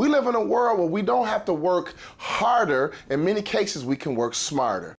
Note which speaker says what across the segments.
Speaker 1: We live in a world where we don't have to work harder. In many cases, we can work smarter.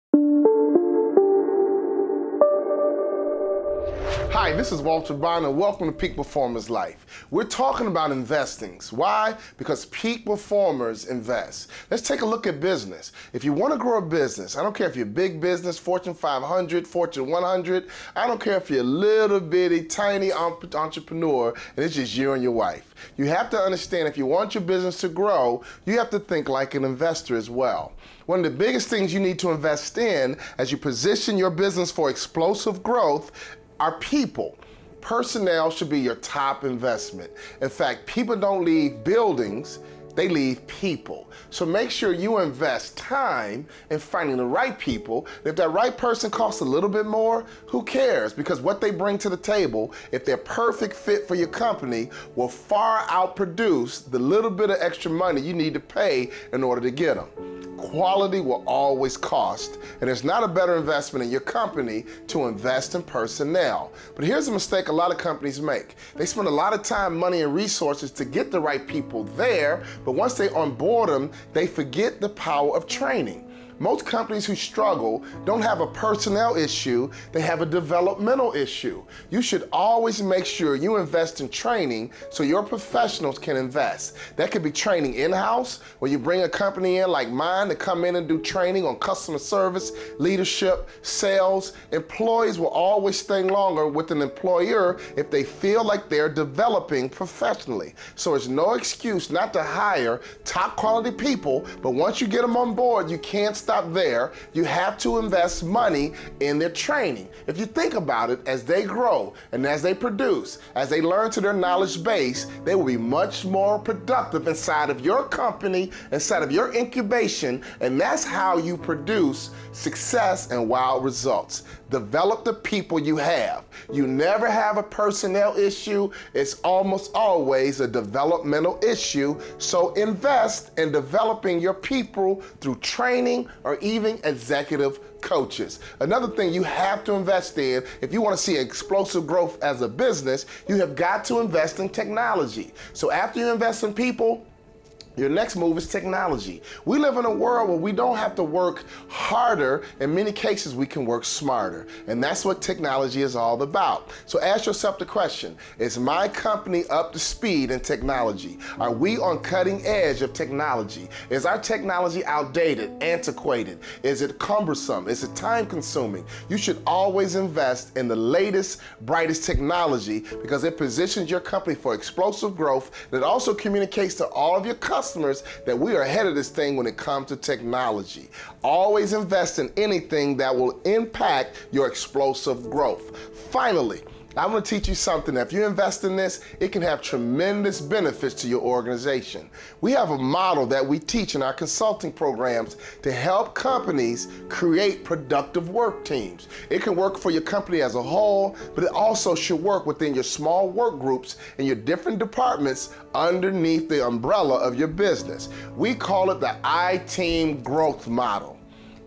Speaker 1: Hi, this is Walter Bond and welcome to Peak Performers Life. We're talking about investing. Why? Because peak performers invest. Let's take a look at business. If you want to grow a business, I don't care if you're big business, Fortune 500, Fortune 100, I don't care if you're a little bitty, tiny entrepreneur and it's just you and your wife. You have to understand if you want your business to grow, you have to think like an investor as well. One of the biggest things you need to invest in as you position your business for explosive growth are people. Personnel should be your top investment. In fact, people don't leave buildings, they leave people. So make sure you invest time in finding the right people. If that right person costs a little bit more, who cares? Because what they bring to the table, if they're perfect fit for your company, will far outproduce the little bit of extra money you need to pay in order to get them. Quality will always cost, and there's not a better investment in your company to invest in personnel. But here's a mistake a lot of companies make. They spend a lot of time, money, and resources to get the right people there, but once they onboard them, they forget the power of training. Most companies who struggle don't have a personnel issue, they have a developmental issue. You should always make sure you invest in training so your professionals can invest. That could be training in-house, where you bring a company in like mine to come in and do training on customer service, leadership, sales. Employees will always stay longer with an employer if they feel like they're developing professionally. So there's no excuse not to hire top quality people, but once you get them on board, you can't stop there. You have to invest money in their training. If you think about it, as they grow and as they produce, as they learn to their knowledge base, they will be much more productive inside of your company, inside of your incubation, and that's how you produce success and wild results. Develop the people you have. You never have a personnel issue. It's almost always a developmental issue. So invest in developing your people through training or even executive coaches. Another thing you have to invest in, if you want to see explosive growth as a business, you have got to invest in technology. So after you invest in people, your next move is technology. We live in a world where we don't have to work harder. In many cases, we can work smarter. And that's what technology is all about. So ask yourself the question, is my company up to speed in technology? Are we on cutting edge of technology? Is our technology outdated, antiquated? Is it cumbersome? Is it time consuming? You should always invest in the latest, brightest technology because it positions your company for explosive growth. It also communicates to all of your customers that we are ahead of this thing when it comes to technology. Always invest in anything that will impact your explosive growth. Finally, I'm going to teach you something. If you invest in this, it can have tremendous benefits to your organization. We have a model that we teach in our consulting programs to help companies create productive work teams. It can work for your company as a whole, but it also should work within your small work groups and your different departments underneath the umbrella of your business. We call it the I-Team Growth Model.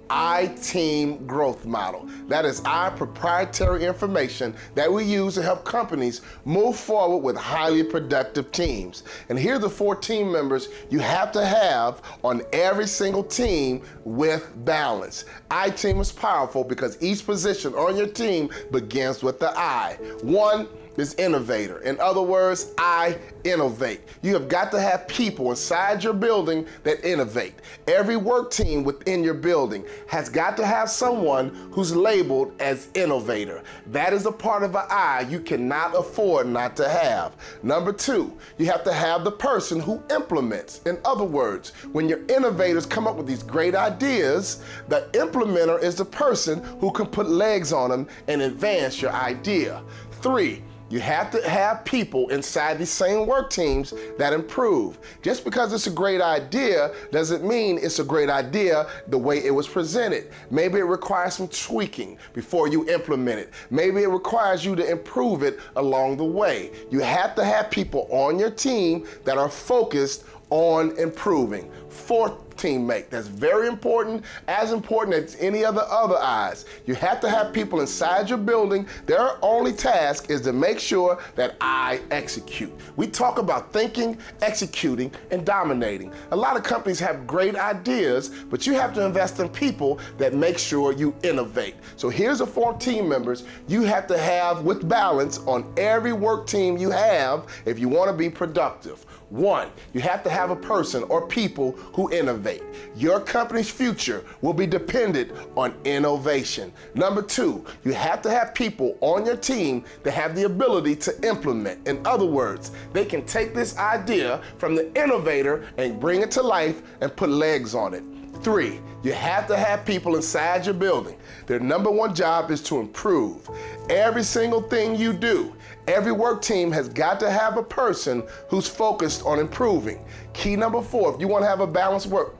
Speaker 1: I-Team Growth Model. That is our proprietary information that we use to help companies move forward with highly productive teams. And here are the 4 team members you have to have on every single team with balance. I-Team is powerful because each position on your team begins with the I. 1 is innovator. In other words, I innovate. You have got to have people inside your building that innovate. Every work team within your building has got to have someone who's labeled as innovator. That is a part of an I you cannot afford not to have. Number 2, you have to have the person who implements. In other words, when your innovators come up with these great ideas, the implementer is the person who can put legs on them and advance your idea. 3, you have to have people inside these same work teams that improve. Just because it's a great idea doesn't mean it's a great idea the way it was presented. Maybe it requires some tweaking before you implement it. Maybe it requires you to improve it along the way. You have to have people on your team that are focused on improving. Fourth, teammate. That's very important, as important as any other eyes. You have to have people inside your building. Their only task is to make sure that I execute. We talk about thinking, executing, and dominating. A lot of companies have great ideas, but you have to invest in people that make sure you innovate. So here's the 4 team members you have to have with balance on every work team you have if you want to be productive. 1, you have to have a person or people who innovate. Your company's future will be dependent on innovation. Number 2, you have to have people on your team that have the ability to implement. In other words, they can take this idea from the innovator and bring it to life and put legs on it. 3, you have to have people inside your building. Their number 1 job is to improve. Every single thing you do, every work team has got to have a person who's focused on improving. Key number 4, if you want to have a balanced work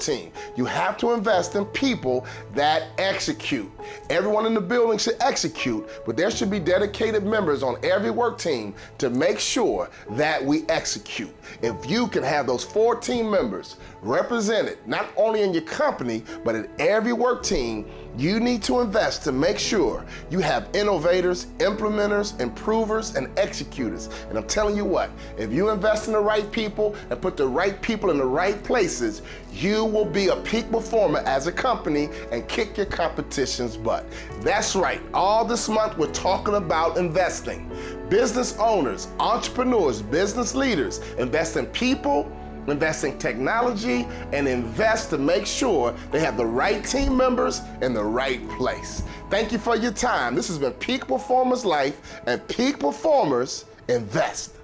Speaker 1: team, you have to invest in people that execute. Everyone in the building should execute, but there should be dedicated members on every work team to make sure that we execute. If you can have those 4 team members represented, not only in your company, but in every work team, you need to invest to make sure you have innovators, implementers, improvers, and executors. And I'm telling you what, if you invest in the right people and put the right people in the right places, you will be a peak performer as a company and kick your competition's butt. That's right, all this month we're talking about investing. Business owners, entrepreneurs, business leaders, invest in people, invest in technology, and invest to make sure they have the right team members in the right place. Thank you for your time. This has been Peak Performers Life, and peak performers invest.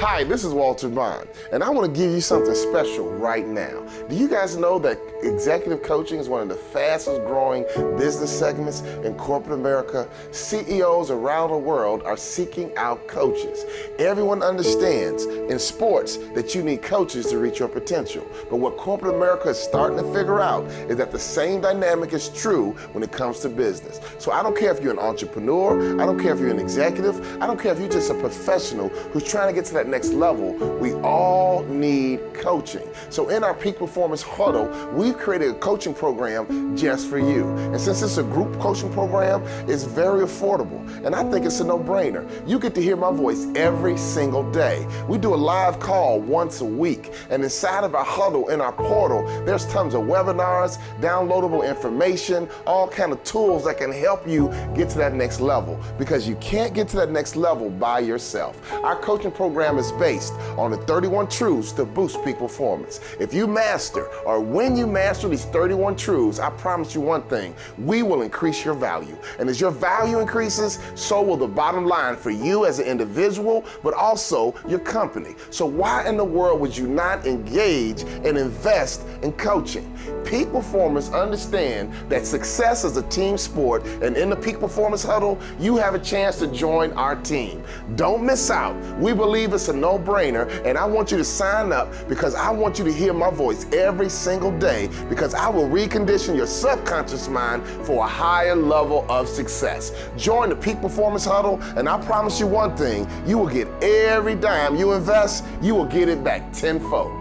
Speaker 1: Hi, this is Walter Bond, and I want to give you something special right now. Do you guys know that executive coaching is one of the fastest growing business segments in corporate America? CEOs around the world are seeking out coaches. Everyone understands in sports that you need coaches to reach your potential. But what corporate America is starting to figure out is that the same dynamic is true when it comes to business. So I don't care if you're an entrepreneur, I don't care if you're an executive, I don't care if you're just a professional who's trying to get to that next level, we all need coaching. So in our Peak Performance Huddle, we've created a coaching program just for you. And since it's a group coaching program, it's very affordable. And I think it's a no-brainer. You get to hear my voice every single day. We do a live call once a week. And inside of our huddle, in our portal, there's tons of webinars, downloadable information, all kind of tools that can help you get to that next level. Because you can't get to that next level by yourself. Our coaching program is based on the 31 truths to boost peak performance. If you master, or when you master these 31 truths, I promise you one thing, we will increase your value. And as your value increases, so will the bottom line for you as an individual, but also your company. So why in the world would you not engage and invest in coaching? Peak performers understand that success is a team sport, and in the Peak Performance Huddle, you have a chance to join our team. Don't miss out. We believe it's a no-brainer, and I want you to sign up because I want you to hear my voice every single day, because I will recondition your subconscious mind for a higher level of success. Join the Peak Performance Huddle, and I promise you one thing, you will get every dime you invest, you will get it back tenfold.